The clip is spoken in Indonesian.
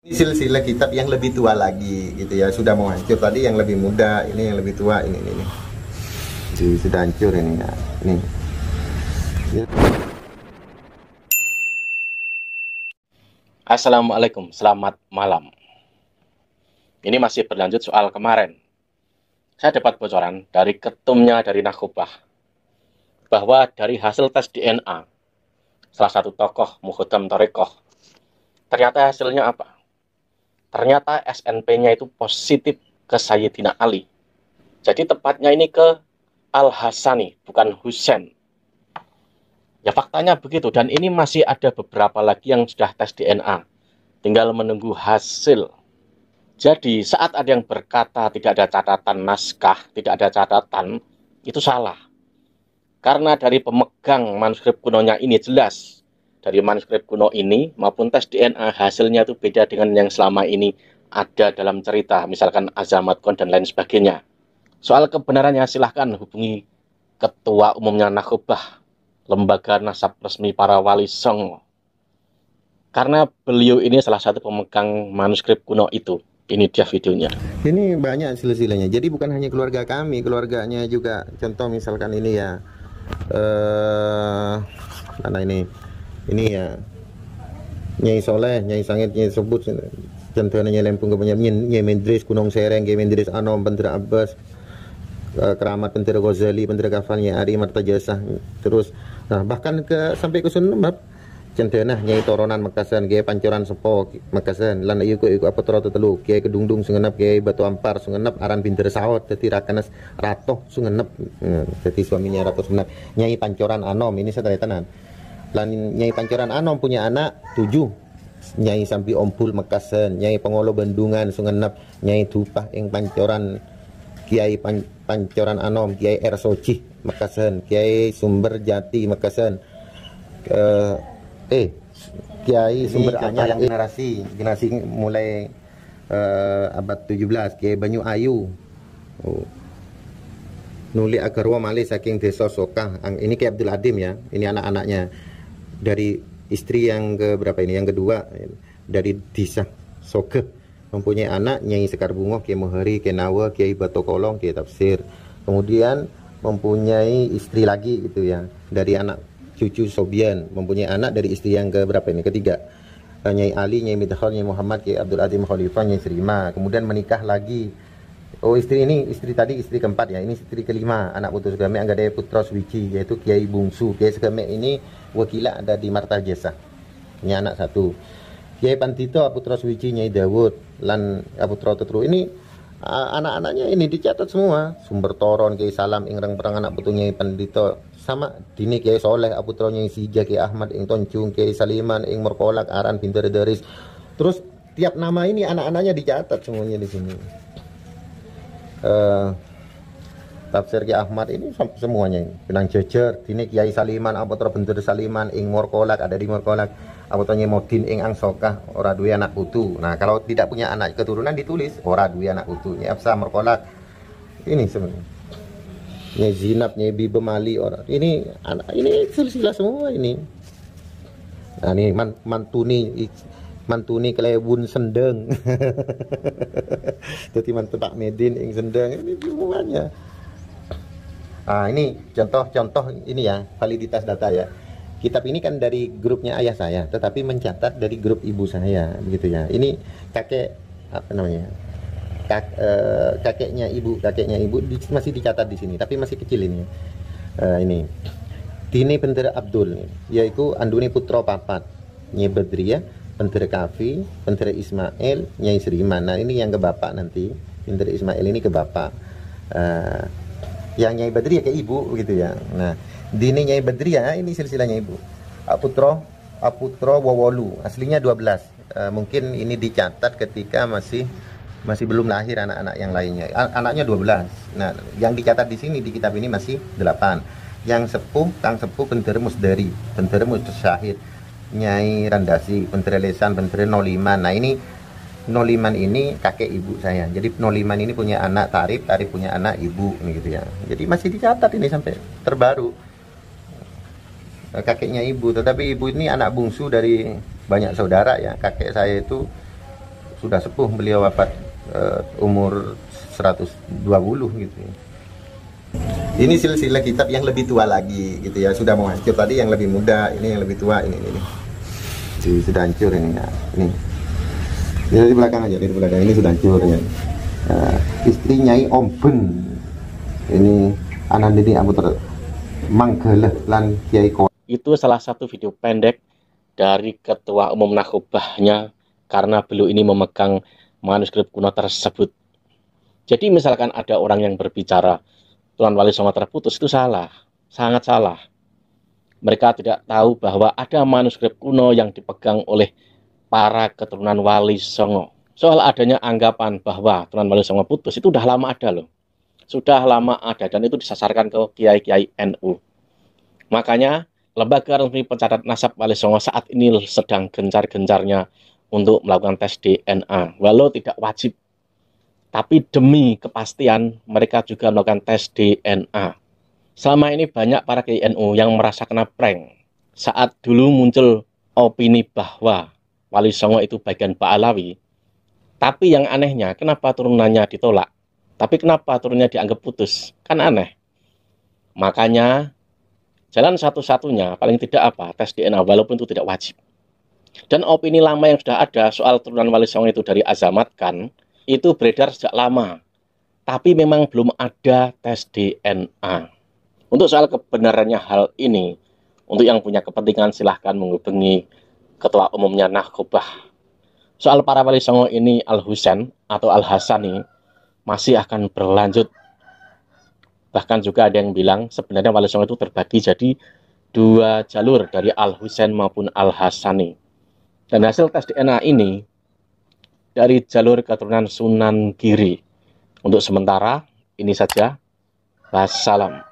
Ini silsilah kitab yang lebih tua lagi gitu ya, sudah mau hancur. Tadi yang lebih muda, ini yang lebih tua, ini. Jadi, sudah hancur ini ya. Ini. Ya. Assalamualaikum, selamat malam. Ini masih berlanjut soal kemarin. Saya dapat bocoran dari ketumnya dari Nakobah bahwa dari hasil tes DNA salah satu tokoh Muhodam Torekoh, ternyata hasilnya apa? Ternyata SNP-nya itu positif ke Sayyidina Ali. Jadi tepatnya ini ke Al-Hasani, bukan Husain. Ya faktanya begitu, dan ini masih ada beberapa lagi yang sudah tes DNA. Tinggal menunggu hasil. Jadi saat ada yang berkata tidak ada catatan naskah, tidak ada catatan, itu salah. Karena dari pemegang manuskrip kunonya ini jelas, dari manuskrip kuno ini maupun tes DNA hasilnya itu beda dengan yang selama ini ada dalam cerita, misalkan Azamat Kon dan lain sebagainya. Soal kebenarannya silahkan hubungi Ketua Umumnya Nakobah, lembaga nasab resmi para wali songo. Karena beliau ini salah satu pemegang manuskrip kuno itu. Ini dia videonya. Ini banyak silsilahnya. Jadi bukan hanya keluarga kami, keluarganya juga. Contoh misalkan ini ya, mana ini ya, Nyai Soleh, Nyai Sangit, Nyai sebut contohnya Nyai Lempung kebanyakan, Nyai Mendris Gunung Sereng, Nyai Mendris Anom, Pendera Abbas, Keramat Pendera Ghazali, Pendera Kafal, Nyai Ari Marta Jasa, terus nah bahkan sampai ke Sunan Mbak. Contohnya Nyai Toronan Makasan, Kiai Pancoran Sepo Makasan, lan iku apa troto telu, Kiai Kedungdung Sungenep, Kiai Batu Ampar Sungenep, Aran Binter Saot, dadi Rakanas Ratoh Sungenep, dadi suaminya Ratoh Sungenep. Nyai Pancoran Anom, ini saya tenan. Lan Nyai Pancoran Anom punya anak 7. Nyai Sampi Ompul Makasan, Nyai Pengolo Bendungan Sungenep, Nyai Dupah ing Pancoran, Kiai Pancoran Anom, Kiai Ersoji Makasan, Kiai Sumber Jati Makasan, Kiai Sumber yang generasi mulai abad 17, Kiai Banyu Ayu, Nuli Agarwa Malih saking desa Sokah. Ini Kiai Abdul Adim ya, ini anak-anaknya dari istri yang ke berapa ini, yang kedua dari desa Sokeh, mempunyai anak Nyai Sekar Bungo, Kiai Mohari, Kiai Nawa, Kiai Bato Kolong, Kiai Tafsir. Kemudian mempunyai istri lagi gitu ya, dari anak cucu Sobian, mempunyai anak dari istri yang ke berapa ini, ketiga, Nyai Ali, Nyai Midhal, Nyai Muhammad, Kiai Abdul Adim Khalifah, Nyai Serima. Kemudian menikah lagi. Istri tadi istri keempat ya, ini istri kelima, anak putu Segame Anggadaya Putra Suwici, yaitu Kiai Bungsu. Kiai Segame ini wakila ada di Marta Jasa, ini anak satu. Kiai Pantito Putra Suwici, Nyai Dawud lan Putra Tetru. Ini anak-anaknya ini dicatat semua. Sumber Toron, Kiai Salam Ingrang Perang anak putu Nyai Pandito, sama dini Kiai Soleh Putra Nyai Sija, Kiai Ahmad ing Toncung, Kiai Saliman ing Merkolak, Aran Binter Daris. Terus tiap nama ini anak-anaknya dicatat semuanya di sini. Tafsir Kiai Ahmad ini semuanya Benang Jejer dini Kiai Saliman Putra Binter Saliman ing Merkolak, ada di Merkolak. Putra Nyai Modin ing Angsokah, ora duwe anak putu. Nah kalau tidak punya anak keturunan ditulis ora duwe anak putu. Nyai Afsa Merkolak ini sebenarnya, Nyai Zinab, Nyai Bibe Mali orang. Ini anak, ini silsilah semua ini. Nah ini mantuni Kelewun Sendeng. Jadi mantu Pak Medin ing Sendeng, ini semuanya. Nah ini contoh ini ya, validitas data ya. Kitab ini kan dari grupnya ayah saya, tetapi mencatat dari grup ibu saya, begitu ya. Ini kakek apa namanya? Kakeknya ibu masih dicatat di sini, tapi masih kecil ini. Ini Dini Pendera Abdul, yaitu Anduni Putra Papat, Nyai Badriyah, Pendera Kafi, Pendera Ismail, Nyai Seriman. Nah ini yang ke bapak nanti, Pendera Ismail ini ke bapak. Yang Nyai Badriyah ke ibu, begitu ya. Nah Dini Nyai Badriyah ini silsilahnya ibu. Putra Wawolu, aslinya 12. Mungkin ini dicatat ketika masih belum lahir anak-anak yang lainnya. Anaknya 12. Nah, yang dicatat di sini di kitab ini masih 8. Yang Kang Sepuh Pendera Musdari, Pendera Mustasyahid, Nyai Randasi, Pendera Lesan, Pendera Noliman. Nah, ini Noliman ini kakek ibu saya. Jadi Noliman ini punya anak Tarif punya anak ibu gitu ya. Jadi masih dicatat ini sampai terbaru. Kakeknya ibu, tetapi ibu ini anak bungsu dari banyak saudara ya. Kakek saya itu sudah sepuh, beliau wafat umur 120 gitu. Ini silsilah kitab yang lebih tua lagi gitu ya, sudah mau hancur. Tadi yang lebih muda, ini yang lebih tua, ini. Sudah hancur ini ya. Ini di belakang aja, di belakang ini sudah hancur ya. Istri Nyai Omben ini anak ini Abu Manggeleh lan Kiai Ko. Itu salah satu video pendek dari Ketua Umum Nakobahnya karena beliau ini memegang manuskrip kuno tersebut. Jadi misalkan ada orang yang berbicara Tuan Wali Songo terputus, itu salah, sangat salah. Mereka tidak tahu bahwa ada manuskrip kuno yang dipegang oleh para keturunan Wali Songo. Soal adanya anggapan bahwa Tuan Wali Songo putus itu sudah lama ada loh. Sudah lama ada dan itu disasarkan ke kiai-kiai NU. Makanya lembaga resmi pencatat nasab Wali Songo saat ini sedang gencar-gencarnya untuk melakukan tes DNA. Walau tidak wajib, tapi demi kepastian mereka juga melakukan tes DNA. Selama ini banyak para kiai NU yang merasa kena prank saat dulu muncul opini bahwa Wali Songo itu bagian Ba'alawi. Tapi yang anehnya, kenapa turunannya ditolak? Tapi kenapa turunnya dianggap putus? Kan aneh. Makanya jalan satu-satunya paling tidak tes DNA walaupun itu tidak wajib. Dan opini lama yang sudah ada soal turunan Wali Songo itu dari Azamat Khan itu beredar sejak lama. Tapi memang belum ada tes DNA. Untuk soal kebenarannya hal ini, untuk yang punya kepentingan silahkan menghubungi Ketua Umumnya Nakobah. Soal para Wali Songo ini Al-Husain atau Al-Hasani masih akan berlanjut. Bahkan juga ada yang bilang sebenarnya Wali Songo itu terbagi jadi 2 jalur dari Al-Husain maupun Al-Hasani. Dan hasil tes DNA ini dari jalur keturunan Sunan Giri. Untuk sementara ini saja. Wassalam.